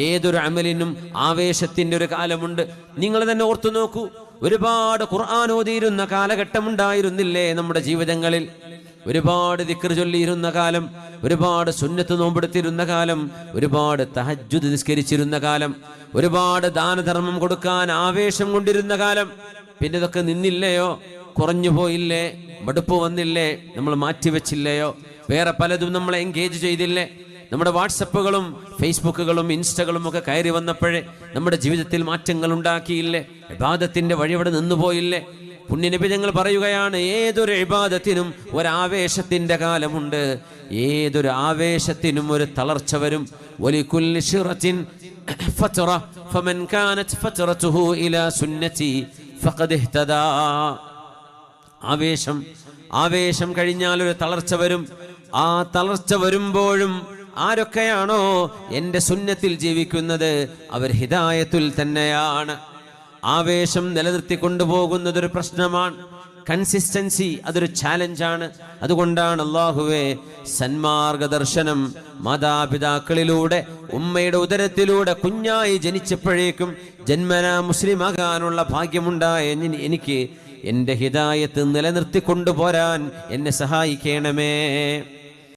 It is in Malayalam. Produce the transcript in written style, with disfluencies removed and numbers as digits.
ഏതൊരു അമലിനും ആവേശത്തിൻ്റെ ഒരു കാലമുണ്ട്. നിങ്ങൾ തന്നെ ഓർത്തു നോക്കൂ, ഒരുപാട് ഖുർആൻ ഓതിയിരുന്ന കാലഘട്ടം ഉണ്ടായിരുന്നില്ലേ നമ്മുടെ ജീവിതങ്ങളിൽ? ഒരുപാട് ദിക്ർ ചൊല്ലിയിരുന്ന കാലം, ഒരുപാട് സുന്നത്ത് നോമ്പെടുത്തിരുന്ന കാലം, ഒരുപാട് തഹജ്ജുദ് നിസ്കരിച്ചിരുന്ന കാലം, ഒരുപാട് ദാനധർമ്മം കൊടുക്കാൻ ആവേശം കൊണ്ടിരുന്ന കാലം. പിന്നെ ഇതൊക്കെ നിന്നില്ലയോ? കുറഞ്ഞു പോയില്ലേ? മടുപ്പ് വന്നില്ലേ? നമ്മൾ മാറ്റിവെച്ചില്ലയോ? വേറെ പലതും നമ്മളെ എൻഗേജ് ചെയ്തില്ലേ? നമ്മുടെ വാട്സപ്പുകളും ഫേസ്ബുക്കുകളും ഇൻസ്റ്റകളും ഒക്കെ കയറി വന്നപ്പോഴേ നമ്മുടെ ജീവിതത്തിൽ മാറ്റങ്ങൾ ഉണ്ടാക്കിയില്ലേ? ഇബാദത്തിന്റെ വഴി അവിടെ നിന്നുപോയില്ലേ? പുണ്യനബി ഞങ്ങൾ പറയുകയാണ്, ഏതൊരു ഇബാദത്തിനും ഒരാവേശത്തിന്റെ കാലമുണ്ട്, ഏതൊരു ആവേശത്തിനും ഒരു തളർച്ച വരും. വലികുല്ലി ശിറത്തിൻ ഫത്റ ഫമൻ കാനത് ഫത്റതുഹു ഇലാ സുന്നതി ഫഖദ് ഇഹ്തദാ. ആവേശം കഴിഞ്ഞാൽ ഒരു തളർച്ച വരും. ആ തളർച്ച വരുമ്പോഴും ആരൊക്കെയാണോ എൻ്റെ സുന്നത്തിൽ ജീവിക്കുന്നത് അവർ ഹിദായത്തുൽ തന്നെയാണ്. ആവേശം നിലനിർത്തി കൊണ്ടുപോകുന്നതൊരു പ്രശ്നമാണ്. കൺസിസ്റ്റൻസി അതൊരു ചാലഞ്ചാണ്. അതുകൊണ്ടാണ് അല്ലാഹുവേ സന്മാർഗദർശനം മാതാപിതാക്കളിലൂടെ, ഉമ്മയുടെ ഉദരത്തിലൂടെ കുഞ്ഞായി ജനിച്ചപ്പോഴേക്കും ജന്മനാ മുസ്ലിമാകാനുള്ള ഭാഗ്യമുണ്ടായ എനിക്ക് എൻ്റെ ഹിദായത്ത് നിലനിർത്തി കൊണ്ടുപോരാൻ എന്നെ സഹായിക്കണമേ.